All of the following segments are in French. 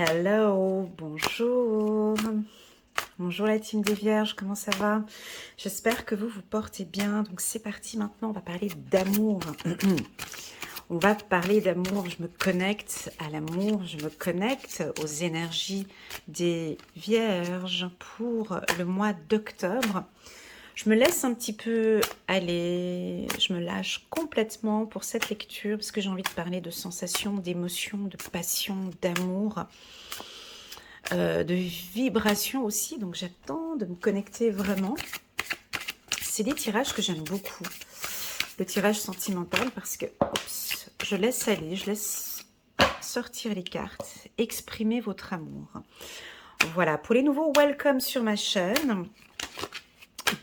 Hello, bonjour. Bonjour la team des Vierges, comment ça va? J'espère que vous vous portez bien. Donc c'est parti maintenant, on va parler d'amour. On va parler d'amour, je me connecte à l'amour, je me connecte aux énergies des Vierges pour le mois d'octobre. Je me laisse un petit peu aller, je me lâche complètement pour cette lecture parce que j'ai envie de parler de sensations, d'émotions, de passion, d'amour, de vibrations aussi. Donc j'attends de me connecter vraiment. C'est des tirages que j'aime beaucoup. Le tirage sentimental parce que je laisse aller, je laisse sortir les cartes, exprimer votre amour. Voilà, pour les nouveaux, welcome sur ma chaîne.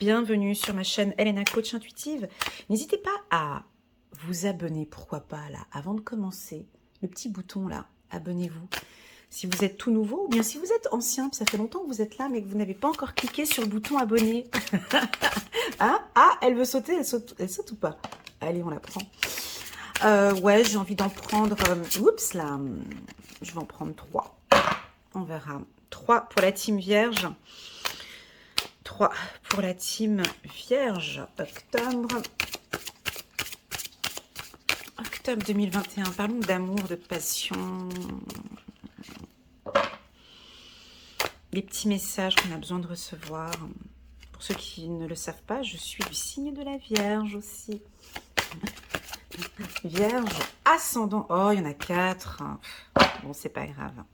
Bienvenue sur ma chaîne Elena Coach Intuitive. N'hésitez pas à vous abonner, pourquoi pas là, avant de commencer. Le petit bouton là, abonnez-vous. Si vous êtes tout nouveau, ou bien si vous êtes ancien, ça fait longtemps que vous êtes là, mais que vous n'avez pas encore cliqué sur le bouton abonner. Hein? Ah, elle veut sauter, elle saute ou pas? Allez, on la prend. Ouais, j'ai envie d'en prendre... oups là, je vais en prendre 3. On verra. 3 pour la team Vierge. 3 pour la team Vierge. Octobre 2021. Parlons d'amour, de passion. Les petits messages qu'on a besoin de recevoir. Pour ceux qui ne le savent pas, je suis du signe de la Vierge aussi. Vierge, ascendant. Oh, il y en a 4. Bon, c'est pas grave.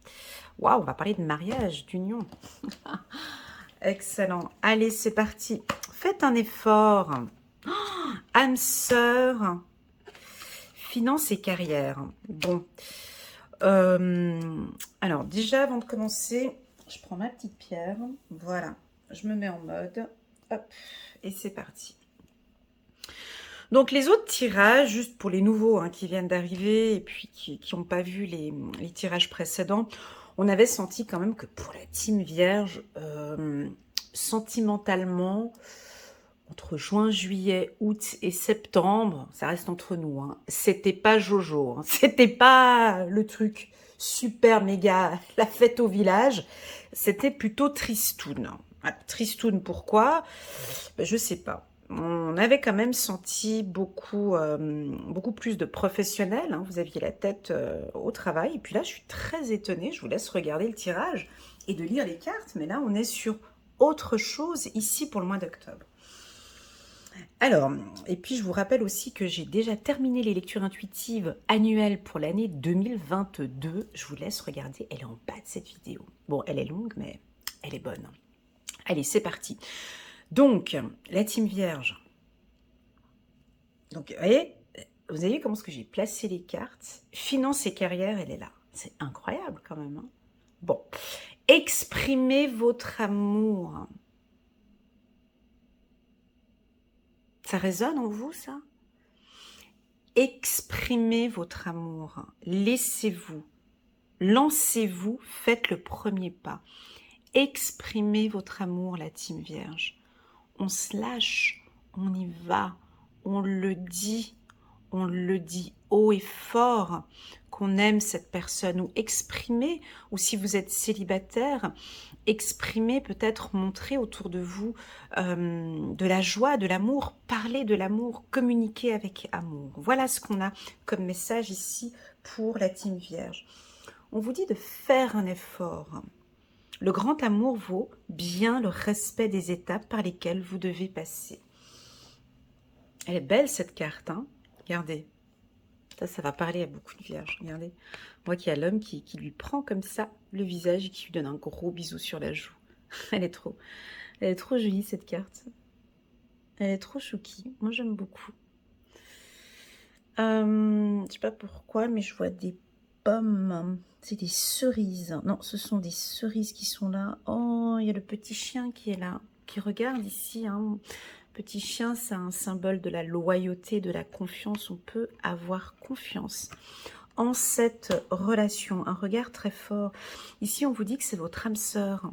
Waouh, on va parler de mariage, d'union. Excellent. Allez, c'est parti. Faites un effort. Âme sœur, finance et carrière. Bon. Alors, déjà, avant de commencer, je prends ma petite pierre. Voilà. Je me mets en mode. Hop. Et c'est parti. Donc, les autres tirages, juste pour les nouveaux qui viennent d'arriver et puis qui n'ont pas vu les tirages précédents, on avait senti quand même que pour la team Vierge, sentimentalement, entre juin, juillet, août et septembre, ça reste entre nous, c'était pas Jojo, c'était pas le truc super méga, la fête au village, c'était plutôt tristoun. Voilà, tristoun, pourquoi? Ben, je sais pas. On avait quand même senti beaucoup, beaucoup plus de professionnels. Vous aviez la tête au travail. Et puis là, je suis très étonnée. Je vous laisse regarder le tirage et de lire les cartes. Mais là, on est sur autre chose ici pour le mois d'octobre. Alors, et puis je vous rappelle aussi que j'ai déjà terminé les lectures intuitives annuelles pour l'année 2022. Je vous laisse regarder. Elle est en bas de cette vidéo. Bon, elle est longue, mais elle est bonne. Allez, c'est parti. Donc, la team Vierge. Donc, vous voyez comment est-ce que j'ai placé les cartes? Finance et carrière, elle est là. C'est incroyable quand même. Bon, exprimez votre amour. Ça résonne en vous, ça? Exprimez votre amour. Laissez-vous. Lancez-vous. Faites le premier pas. Exprimez votre amour, la team Vierge. On se lâche. On y va. On le dit. On le dit haut et fort qu'on aime cette personne, ou exprimer, ou si vous êtes célibataire, exprimer, peut-être montrer autour de vous de la joie, de l'amour, parler de l'amour, communiquer avec amour. Voilà ce qu'on a comme message ici pour la team Vierge. On vous dit de faire un effort. Le grand amour vaut bien le respect des étapes par lesquelles vous devez passer. Elle est belle cette carte, Regardez. Ça va parler à beaucoup de vierges. Regardez. Moi qui a l'homme qui lui prend comme ça le visage et qui lui donne un gros bisou sur la joue. Elle est trop jolie cette carte. Elle est trop chouki. Moi j'aime beaucoup. Je sais pas pourquoi, mais je vois des pommes. C'est des cerises. Non, ce sont des cerises qui sont là. Oh, il y a le petit chien qui est là, qui regarde ici. Petit chien, c'est un symbole de la loyauté, de la confiance. On peut avoir confiance en cette relation. Un regard très fort. Ici, on vous dit que c'est votre âme sœur.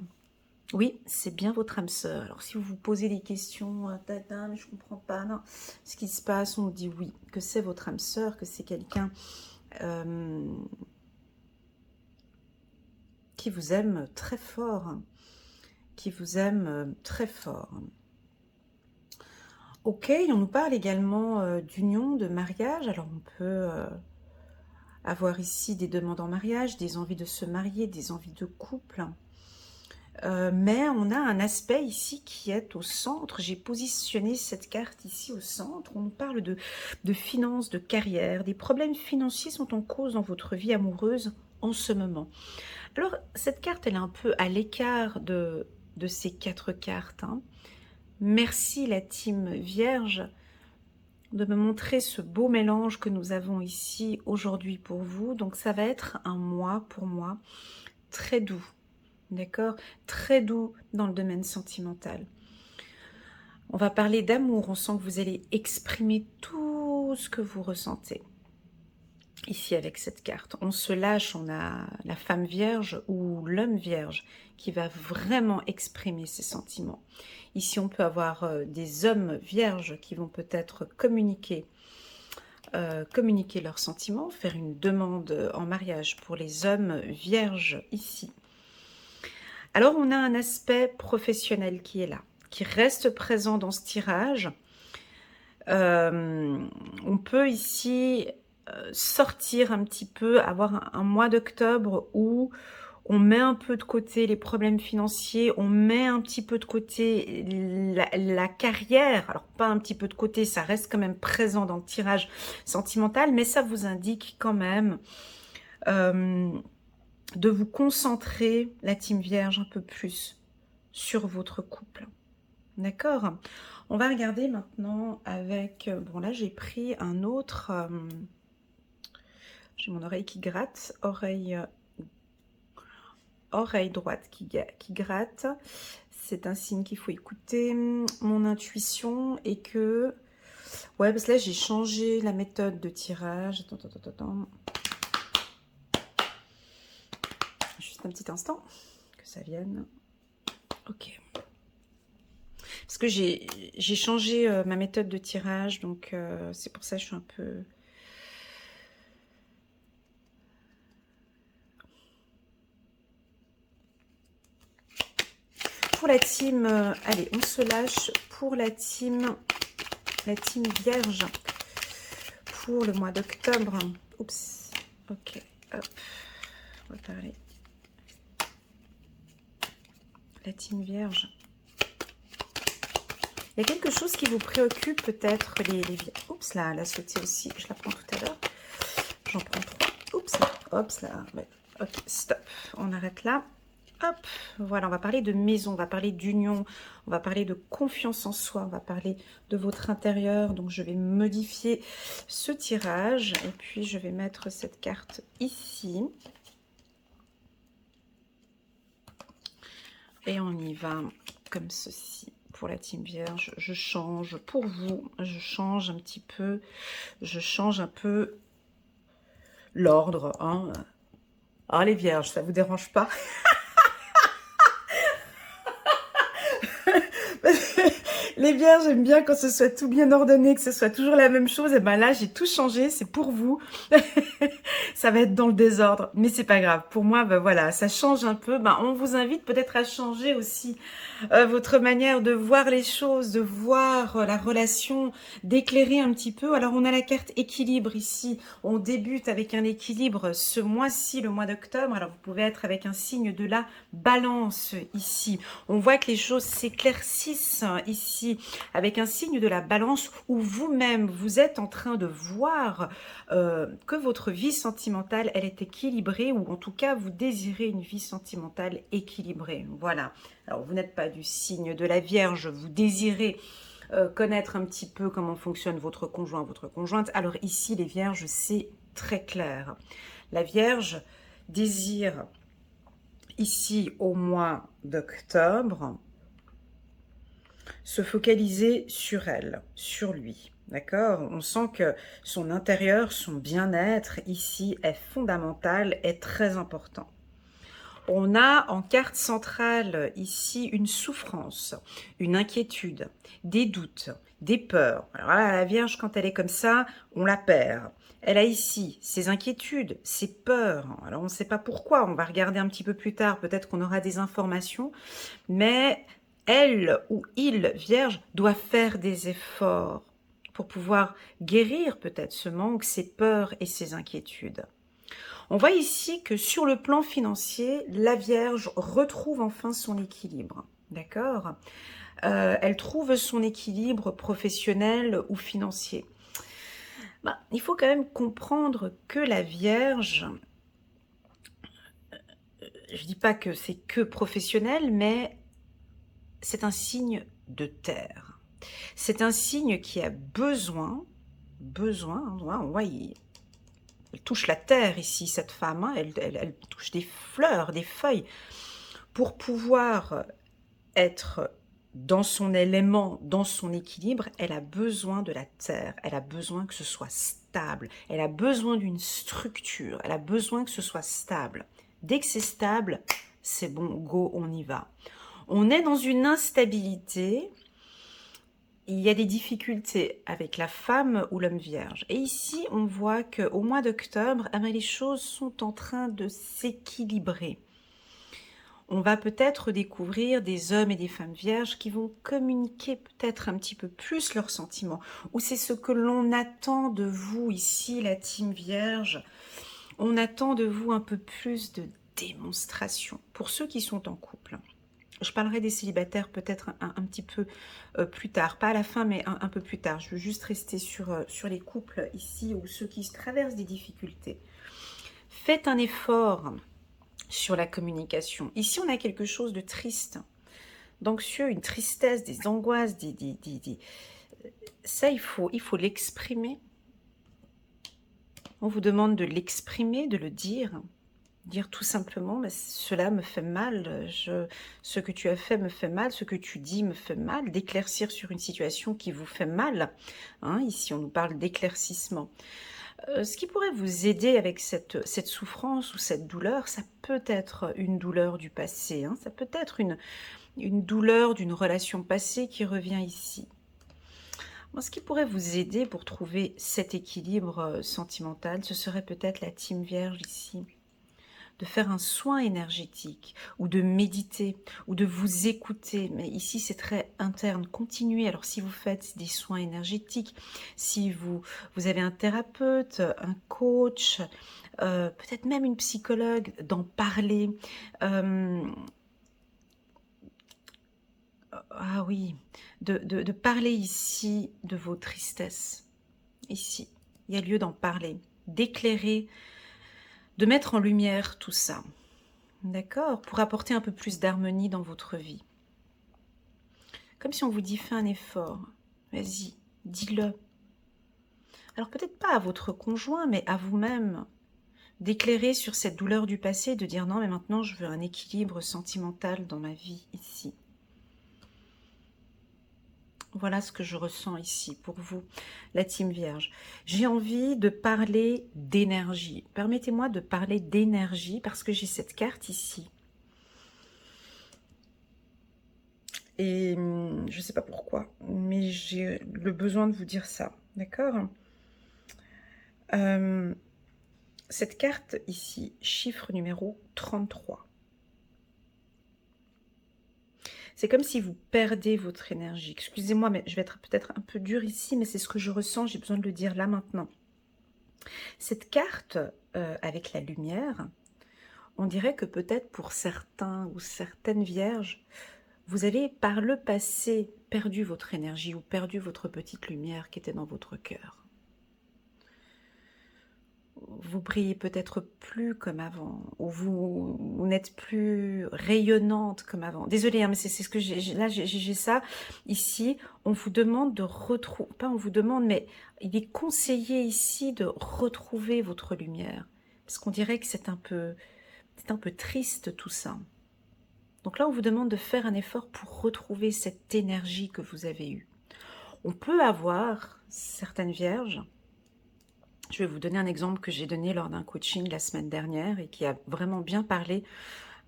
Oui, c'est bien votre âme sœur. Alors, si vous vous posez des questions, tata, mais je comprends pas, non, ce qui se passe, on vous dit oui, que c'est votre âme sœur, que c'est quelqu'un qui vous aime très fort, qui vous aime très fort. Ok, on nous parle également d'union, de mariage. Alors on peut avoir ici des demandes en mariage, des envies de se marier, des envies de couple. Mais on a un aspect ici qui est au centre. J'ai positionné cette carte ici au centre. On nous parle de finances, de carrière. Des problèmes financiers sont en cause dans votre vie amoureuse en ce moment. Alors, cette carte, elle est un peu à l'écart de ces 4 cartes. Hein. Merci la team Vierge de me montrer ce beau mélange que nous avons ici aujourd'hui pour vous. Donc, ça va être un mois pour moi très doux. D'accord? Très doux dans le domaine sentimental. On va parler d'amour. On sent que vous allez exprimer tout ce que vous ressentez. Ici, avec cette carte. On se lâche, on a la femme vierge ou l'homme vierge qui va vraiment exprimer ses sentiments. Ici, on peut avoir des hommes vierges qui vont peut-être communiquer leurs sentiments, faire une demande en mariage pour les hommes vierges ici. Alors, on a un aspect professionnel qui est là, qui reste présent dans ce tirage. On peut ici sortir un petit peu, avoir un mois d'octobre où on met un peu de côté les problèmes financiers, on met un petit peu de côté la carrière. Alors, pas un petit peu de côté, ça reste quand même présent dans le tirage sentimental, mais ça vous indique quand même de vous concentrer, la team Vierge, un peu plus sur votre couple. D'accord? On va regarder maintenant avec... Bon, là, j'ai pris un autre... j'ai mon oreille qui gratte, oreille droite qui gratte. C'est un signe qu'il faut écouter mon intuition et que... Ouais, parce que là, j'ai changé la méthode de tirage. Attends. Juste un petit instant, que ça vienne. Ok. Parce que j'ai changé ma méthode de tirage, donc c'est pour ça que je suis un peu... Pour la team, allez, on se lâche pour la team Vierge pour le mois d'octobre. Oups, ok, hop, on va parler. La team Vierge. Il y a quelque chose qui vous préoccupe peut-être, les Vierges. Oups, là, elle a sauté aussi, je la prends tout à l'heure. J'en prends 3. Oups, là, hop, là. Ouais. Ok, stop, on arrête là. Hop, voilà, on va parler de maison, on va parler d'union, on va parler de confiance en soi, on va parler de votre intérieur. Donc, je vais modifier ce tirage et puis je vais mettre cette carte ici. Et on y va comme ceci. Pour la team Vierge, je change pour vous, je change un petit peu, je change un peu l'ordre. Hein. Ah, les Vierges, ça vous dérange pas? Les Vierges, j'aime bien quand ce soit tout bien ordonné, que ce soit toujours la même chose. Et ben là, j'ai tout changé, c'est pour vous. Ça va être dans le désordre, mais c'est pas grave. Pour moi, ben voilà, ça change un peu. Ben, on vous invite peut-être à changer aussi votre manière de voir les choses, de voir la relation, d'éclairer un petit peu. Alors, on a la carte équilibre ici. On débute avec un équilibre ce mois-ci, le mois d'octobre. Alors, vous pouvez être avec un signe de la balance ici. On voit que les choses s'éclaircissent ici avec un signe de la balance où vous-même, vous êtes en train de voir que votre vie sentimentale, elle est équilibrée ou en tout cas, vous désirez une vie sentimentale équilibrée. Voilà. Alors, vous n'êtes pas du signe de la Vierge, vous désirez connaître un petit peu comment fonctionne votre conjoint, votre conjointe. Alors ici, les Vierges, c'est très clair. La Vierge désire ici au mois d'octobre se focaliser sur elle, sur lui. D'accord? On sent que son intérieur, son bien-être ici est fondamental, est très important. On a en carte centrale ici une souffrance, une inquiétude, des doutes, des peurs. Alors là, la Vierge, quand elle est comme ça, on la perd. Elle a ici ses inquiétudes, ses peurs. Alors, on ne sait pas pourquoi, on va regarder un petit peu plus tard, peut-être qu'on aura des informations, mais elle ou il, vierge, doit faire des efforts pour pouvoir guérir peut-être ce manque, ses peurs et ses inquiétudes. On voit ici que sur le plan financier, la Vierge retrouve enfin son équilibre. D'accord? Elle trouve son équilibre professionnel ou financier. Il faut quand même comprendre que la Vierge, je ne dis pas que c'est que professionnel, mais c'est un signe de terre. C'est un signe qui a besoin, on voit, elle touche la terre ici, cette femme, hein, elle touche des fleurs, des feuilles, pour pouvoir être dans son élément, dans son équilibre, elle a besoin de la terre, elle a besoin que ce soit stable, elle a besoin d'une structure, elle a besoin que ce soit stable. Dès que c'est stable, c'est bon, go, on y va. On est dans une instabilité, il y a des difficultés avec la femme ou l'homme vierge. Et ici, on voit qu'au mois d'octobre, les choses sont en train de s'équilibrer. On va peut-être découvrir des hommes et des femmes vierges qui vont communiquer peut-être un petit peu plus leurs sentiments. Ou c'est ce que l'on attend de vous ici, la team vierge. On attend de vous un peu plus de démonstration. Pour ceux qui sont en couple. Je parlerai des célibataires peut-être un petit peu plus tard. Pas à la fin, mais un peu plus tard. Je veux juste rester sur les couples ici ou ceux qui traversent des difficultés. Faites un effort sur la communication. Ici, on a quelque chose de triste, d'anxieux, une tristesse, des angoisses, ça, il faut l'exprimer. On vous demande de l'exprimer, de le dire tout simplement, mais cela me fait mal, ce que tu as fait me fait mal, ce que tu dis me fait mal, d'éclaircir sur une situation qui vous fait mal. Hein, ici, on nous parle d'éclaircissement. Ce qui pourrait vous aider avec cette souffrance ou cette douleur, ça peut être une douleur du passé, hein, ça peut être une douleur d'une relation passée qui revient ici. Moi, ce qui pourrait vous aider pour trouver cet équilibre sentimental, ce serait peut-être la team vierge ici. De faire un soin énergétique, ou de méditer, ou de vous écouter. Mais ici, c'est très interne. Continuez. Alors, si vous faites des soins énergétiques, si vous avez un thérapeute, un coach, peut-être même une psychologue, d'en parler. Ah oui, de parler ici de vos tristesses. Ici, il y a lieu d'en parler, d'éclairer, de mettre en lumière tout ça. D'accord? Pour apporter un peu plus d'harmonie dans votre vie. Comme si on vous dit, fais un effort. Vas-y, dis-le. Alors peut-être pas à votre conjoint, mais à vous-même. D'éclairer sur cette douleur du passé, de dire non, mais maintenant je veux un équilibre sentimental dans ma vie ici. Voilà ce que je ressens ici pour vous, la team vierge. J'ai envie de parler d'énergie. Permettez-moi de parler d'énergie parce que j'ai cette carte ici. Et je ne sais pas pourquoi, mais j'ai le besoin de vous dire ça. D'accord? Cette carte ici, chiffre numéro 33. C'est comme si vous perdez votre énergie. Excusez-moi, mais je vais être peut-être un peu dure ici, mais c'est ce que je ressens, j'ai besoin de le dire là maintenant. Cette carte, avec la lumière, on dirait que peut-être pour certains ou certaines vierges, vous avez par le passé perdu votre énergie ou perdu votre petite lumière qui était dans votre cœur. Vous brillez peut-être plus comme avant, ou vous n'êtes plus rayonnante comme avant. Désolée, hein, mais c'est ce que j'ai là, j'ai ça ici. On vous demande de retrouver, pas on vous demande, mais il est conseillé ici de retrouver votre lumière, parce qu'on dirait que c'est un peu triste tout ça. Donc là, on vous demande de faire un effort pour retrouver cette énergie que vous avez eue. On peut avoir certaines vierges. Je vais vous donner un exemple que j'ai donné lors d'un coaching la semaine dernière et qui a vraiment bien parlé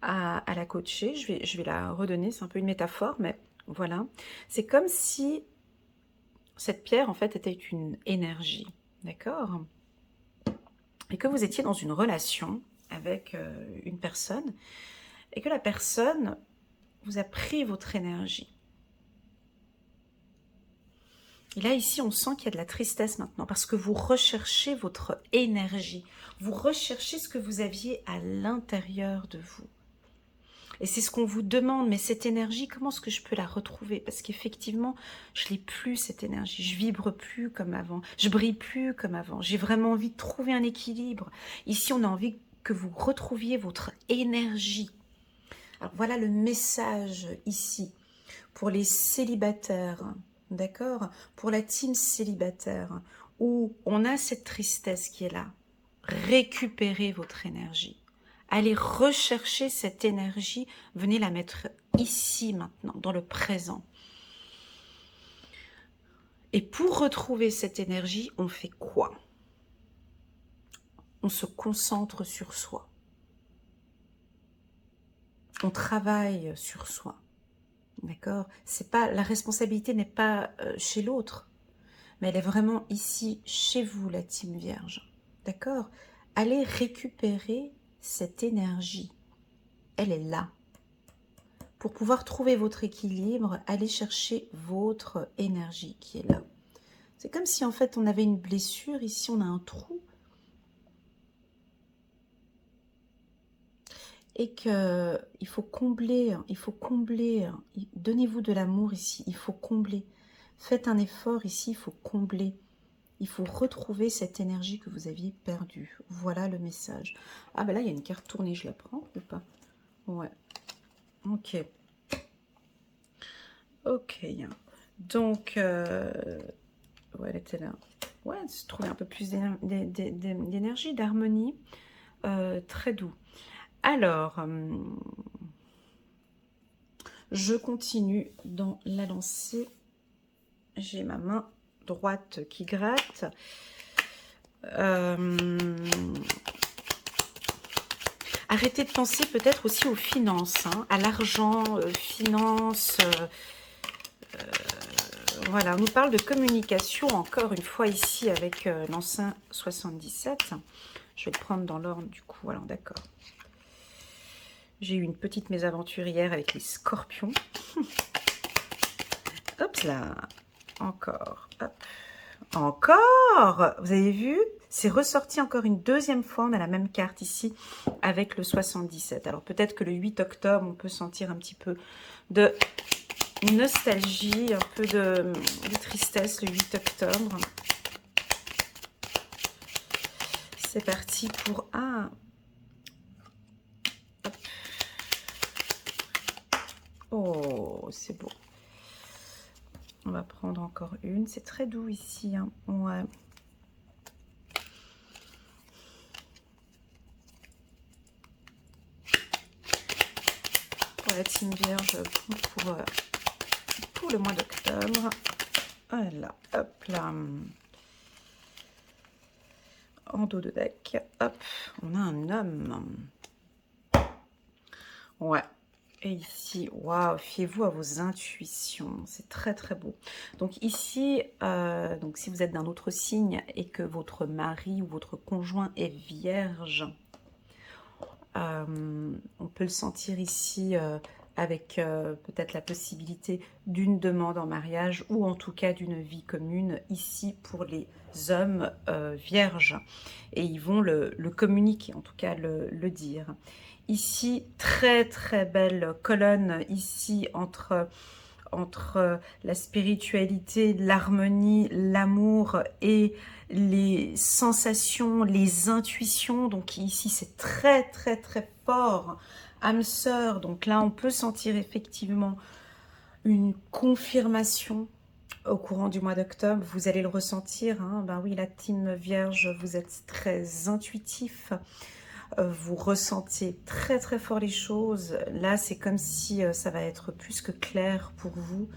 à la coachée. Je vais la redonner, c'est un peu une métaphore, mais voilà. C'est comme si cette pierre, en fait, était une énergie, d'accord? et que vous étiez dans une relation avec une personne et que la personne vous a pris votre énergie. Et là, ici, on sent qu'il y a de la tristesse maintenant parce que vous recherchez votre énergie. Vous recherchez ce que vous aviez à l'intérieur de vous. Et c'est ce qu'on vous demande, mais cette énergie, comment est-ce que je peux la retrouver? Parce qu'effectivement, je n'ai plus cette énergie, je vibre plus comme avant, je brille plus comme avant. J'ai vraiment envie de trouver un équilibre. Ici, on a envie que vous retrouviez votre énergie. Alors voilà le message ici pour les célibataires, d'accord? Pour la team célibataire, où on a cette tristesse qui est là. Récupérez votre énergie. Allez rechercher cette énergie, venez la mettre ici maintenant, dans le présent. Et pour retrouver cette énergie, on fait quoi? On se concentre sur soi. On travaille sur soi. D'accord? C'est pas, la responsabilité n'est pas chez l'autre, mais elle est vraiment ici, chez vous, la team vierge. D'accord? Allez récupérer cette énergie. Elle est là. Pour pouvoir trouver votre équilibre, allez chercher votre énergie qui est là. C'est comme si en fait on avait une blessure, ici on a un trou. Et qu'il faut combler, donnez-vous de l'amour ici, il faut combler. Faites un effort ici, il faut combler. Il faut retrouver cette énergie que vous aviez perdue. Voilà le message. Ah ben là, il y a une carte tournée, je la prends ou pas? Ouais. Ok. Ok. Donc, ouais, elle était là. Ouais, se trouver un peu plus d'énergie, d'harmonie. Très doux. Alors, je continue dans la lancée. J'ai ma main droite qui gratte. Arrêtez de penser peut-être aussi aux finances, hein, à l'argent, finances. Voilà, on nous parle de communication encore une fois ici avec l'ancien 77. Je vais le prendre dans l'ordre du coup. Voilà, d'accord. J'ai eu une petite mésaventure hier avec les scorpions. Hop là. Encore. Hop. Encore. Vous avez vu? C'est ressorti encore une deuxième fois. On a la même carte ici avec le 77. Alors peut-être que le 8 octobre, on peut sentir un petit peu de nostalgie, un peu de tristesse le 8 octobre. C'est parti pour un... Oh, c'est beau. On va prendre encore une. C'est très doux ici. Hein. Ouais. Pour la team vierge, pour le mois d'octobre. Voilà, hop là. En dos de deck, hop, on a un homme. Ouais. Et ici, waouh, fiez-vous à vos intuitions. C'est très, très beau. Donc ici, donc si vous êtes d'un autre signe et que votre mari ou votre conjoint est vierge, on peut le sentir ici avec peut-être la possibilité d'une demande en mariage ou en tout cas d'une vie commune ici pour les hommes vierges. Et ils vont le communiquer, en tout cas le dire. Ici, très très belle colonne ici entre la spiritualité, l'harmonie, l'amour et les sensations, les intuitions. Donc ici, c'est très très très fort. Âme sœur, donc là, on peut sentir effectivement une confirmation au courant du mois d'octobre. Vous allez le ressentir. Hein. Ben oui, la team vierge, vous êtes très intuitif. Vous ressentez très très fort les choses. Là, c'est comme si ça va être plus que clair pour vous.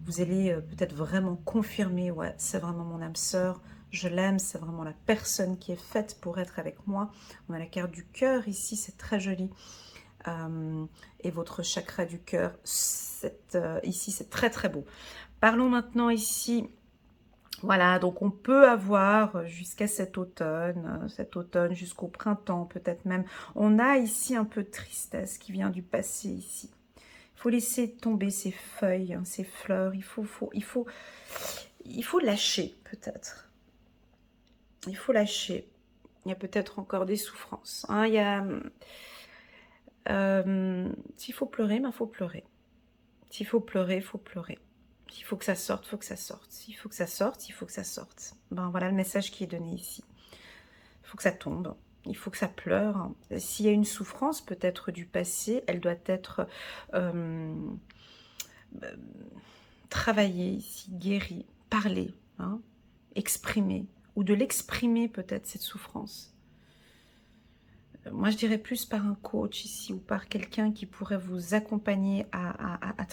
Vous allez peut-être vraiment confirmer, ouais, c'est vraiment mon âme sœur, je l'aime, c'est vraiment la personne qui est faite pour être avec moi. On a la carte du cœur ici, c'est très joli. Et votre chakra du cœur, ici, c'est très très beau. Parlons maintenant ici Voilà, donc on peut avoir jusqu'à cet automne jusqu'au printemps peut-être même. On a ici un peu de tristesse qui vient du passé ici. Il faut laisser tomber ces feuilles, hein, ces fleurs. Il faut lâcher peut-être. Il faut lâcher. Il y a peut-être encore des souffrances. Hein, s'il faut pleurer, ben faut pleurer. S'il faut pleurer, il faut pleurer. S'il faut que ça sorte, il faut que ça sorte. S'il faut que ça sorte, il faut que ça sorte. Ben voilà le message qui est donné ici. Il faut que ça tombe. Il faut que ça pleure. S'il y a une souffrance peut-être du passé, elle doit être travaillée ici, guérie, parlée, hein, exprimée. Ou de l'exprimer peut-être cette souffrance. Moi, je dirais plus par un coach ici ou par quelqu'un qui pourrait vous accompagner à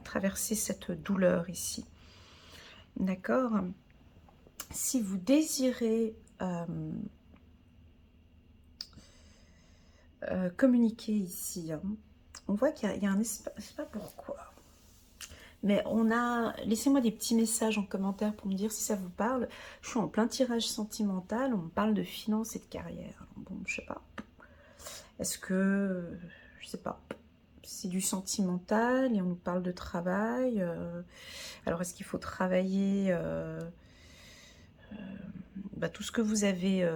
traverser cette douleur ici. D'accord? Si vous désirez communiquer ici, hein, on voit qu'il y a un espace, je ne sais pas pourquoi, mais on a... Laissez-moi des petits messages en commentaire pour me dire si ça vous parle. Je suis en plein tirage sentimental, on me parle de finances et de carrière. Alors, bon, je sais pas. Est-ce que... Je sais pas. C'est du sentimental et on nous parle de travail. Alors, est-ce qu'il faut travailler tout ce que vous avez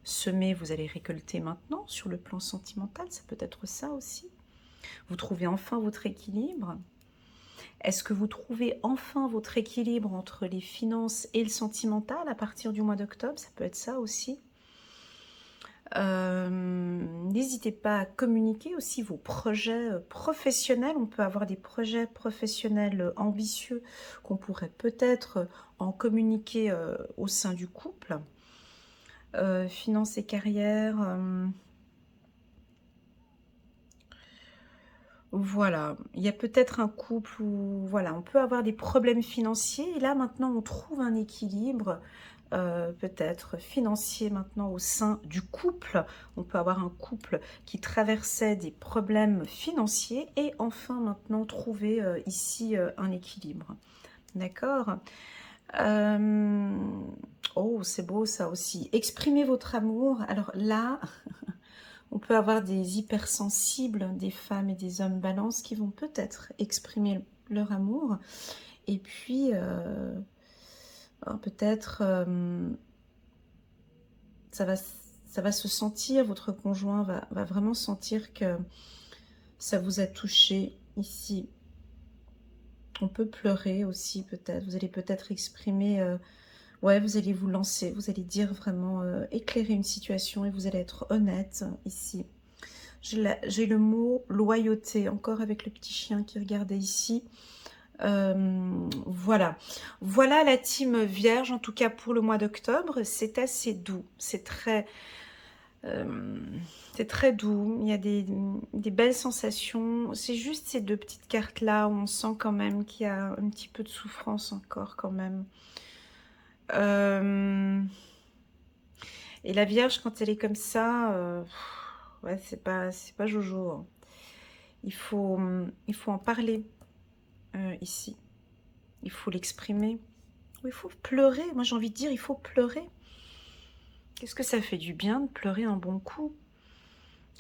semé, vous allez récolter maintenant sur le plan sentimental. Ça peut être ça aussi. Vous trouvez enfin votre équilibre. Est-ce que vous trouvez enfin votre équilibre entre les finances et le sentimental à partir du mois d'octobre? Ça peut être ça aussi. N'hésitez pas à communiquer aussi vos projets professionnels. On peut avoir des projets professionnels ambitieux qu'on pourrait peut-être en communiquer au sein du couple. Finances et carrière. Voilà, il y a peut-être un couple où voilà, on peut avoir des problèmes financiers et là maintenant on trouve un équilibre peut-être financier maintenant au sein du couple. On peut avoir un couple qui traversait des problèmes financiers et enfin maintenant trouver ici un équilibre. D'accord? Oh, c'est beau ça aussi. Exprimez votre amour. Alors là... On peut avoir des hypersensibles, des femmes et des hommes balance qui vont peut-être exprimer leur amour. Et puis, peut-être, ça va se sentir, votre conjoint va vraiment sentir que ça vous a touché ici. On peut pleurer aussi peut-être. Vous allez peut-être exprimer... ouais, vous allez vous lancer, vous allez dire vraiment, éclairer une situation et vous allez être honnête ici. J'ai le mot loyauté, encore avec le petit chien qui regardait ici. Voilà. Voilà la team vierge, en tout cas pour le mois d'octobre. C'est assez doux, c'est très doux. Il y a des belles sensations. C'est juste ces deux petites cartes-là où on sent quand même qu'il y a un petit peu de souffrance encore quand même. Et la Vierge, quand elle est comme ça, ouais, c'est pas Jojo. Hein. Il faut en parler ici. Il faut l'exprimer. Il faut pleurer. Moi, j'ai envie de dire, il faut pleurer. Qu'est-ce que ça fait du bien de pleurer un bon coup?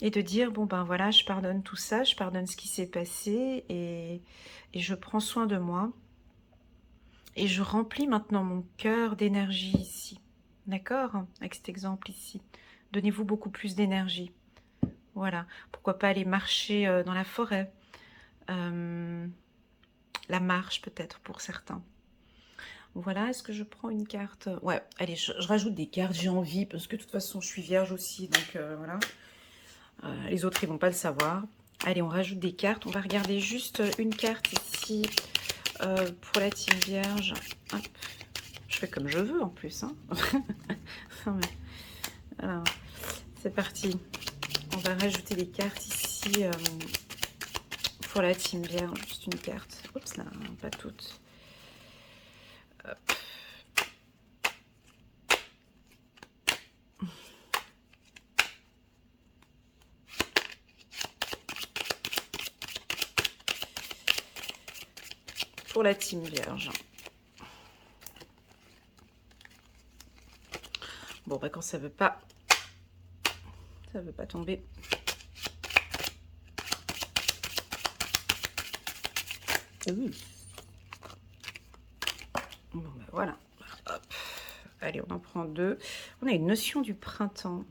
Et de dire, bon, ben voilà, je pardonne tout ça, je pardonne ce qui s'est passé et je prends soin de moi. Et je remplis maintenant mon cœur d'énergie ici. D'accord? Avec cet exemple ici. Donnez-vous beaucoup plus d'énergie. Voilà. Pourquoi pas aller marcher dans la forêt. La marche peut-être pour certains. Voilà, est-ce que je prends une carte? Ouais, allez, je rajoute des cartes, j'ai envie, parce que de toute façon, je suis vierge aussi, donc voilà. Les autres, ils vont pas le savoir. Allez, on rajoute des cartes. On va regarder juste une carte ici pour la team vierge. Hop. Je fais comme je veux en plus. Hein. Alors, c'est parti. On va rajouter des cartes ici pour la team vierge. Juste une carte. Oups là, pas toutes. Hop. Pour la team vierge. Bon, bah quand ça veut pas tomber. Bon, bah voilà. Hop. Allez, on en prend 2. On a une notion du printemps.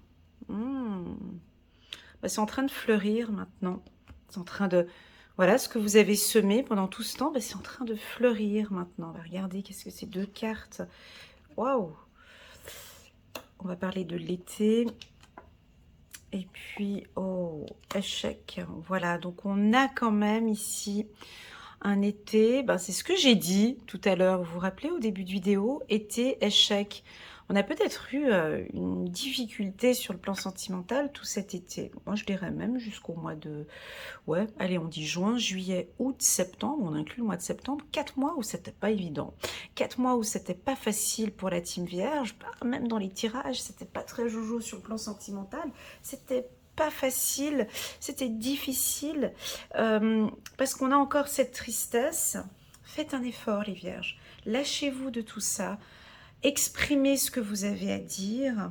Bah, c'est en train de fleurir maintenant. C'est en train de... Voilà, ce que vous avez semé pendant tout ce temps, bah, c'est en train de fleurir maintenant. Bah, regardez, qu'est-ce que c'est, 2 cartes. Waouh! On va parler de l'été. Et puis, oh, échec. Voilà, donc on a quand même ici un été. Ben, c'est ce que j'ai dit tout à l'heure. Vous vous rappelez au début de vidéo? Été, échec. On a peut-être eu une difficulté sur le plan sentimental tout cet été. Moi, je dirais même jusqu'au mois de... Ouais, allez, on dit juin, juillet, août, septembre. On inclut le mois de septembre. 4 mois où c'était pas évident. 4 mois où c'était pas facile pour la team vierge. Même dans les tirages, c'était pas très jojo sur le plan sentimental. C'était pas facile. C'était difficile. Parce qu'on a encore cette tristesse. Faites un effort, les vierges. Lâchez-vous de tout ça. Exprimez ce que vous avez à dire.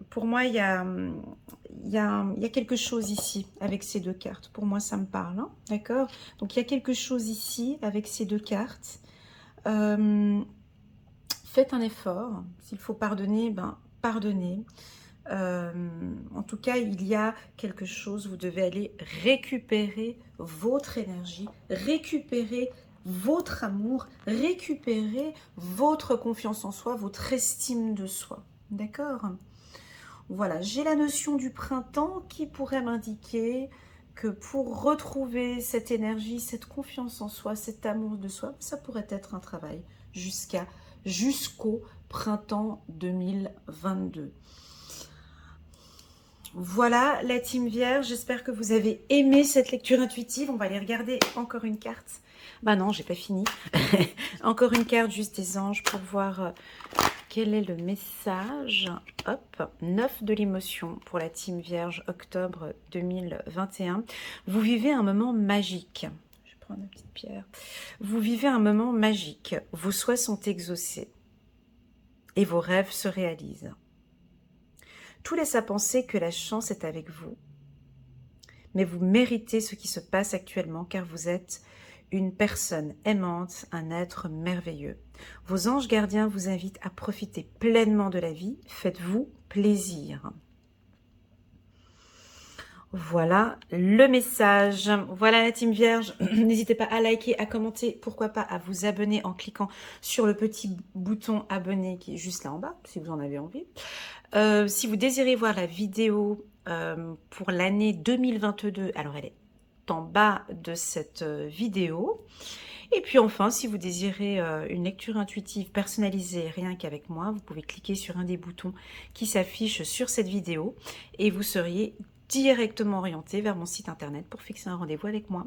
Pour moi, il y a quelque chose ici avec ces 2 cartes. Pour moi, ça me parle, hein, d'accord? Donc, il y a quelque chose ici avec ces 2 cartes. Faites un effort. S'il faut pardonner, ben, pardonnez. En tout cas, il y a quelque chose. Vous devez aller récupérer votre énergie, récupérer votre amour, récupérer votre confiance en soi, votre estime de soi. D'accord? Voilà, j'ai la notion du printemps qui pourrait m'indiquer que pour retrouver cette énergie, cette confiance en soi, cet amour de soi, ça pourrait être un travail jusqu'au printemps 2022. Voilà la team vierge, j'espère que vous avez aimé cette lecture intuitive. On va aller regarder encore une carte. Bah non, j'ai pas fini. Encore une carte juste des anges pour voir quel est le message. Hop, 9 de l'émotion pour la team vierge, octobre 2021. Vous vivez un moment magique. Je vais prendre ma petite pierre. Vous vivez un moment magique. Vos souhaits sont exaucés et vos rêves se réalisent. Tout laisse à penser que la chance est avec vous. Mais vous méritez ce qui se passe actuellement car vous êtes une personne aimante, un être merveilleux. Vos anges gardiens vous invitent à profiter pleinement de la vie. Faites-vous plaisir. Voilà le message. Voilà la team vierge. N'hésitez pas à liker, à commenter, pourquoi pas à vous abonner en cliquant sur le petit bouton abonner qui est juste là en bas, si vous en avez envie. Si vous désirez voir la vidéo pour l'année 2022, alors elle est en bas de cette vidéo. Et puis enfin, si vous désirez une lecture intuitive personnalisée rien qu'avec moi, vous pouvez cliquer sur un des boutons qui s'affiche sur cette vidéo et vous seriez directement orienté vers mon site internet pour fixer un rendez-vous avec moi.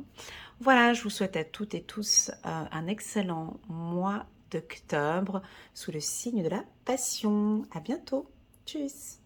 Voilà, je vous souhaite à toutes et tous un excellent mois d'octobre sous le signe de la passion. À bientôt. Tchuss.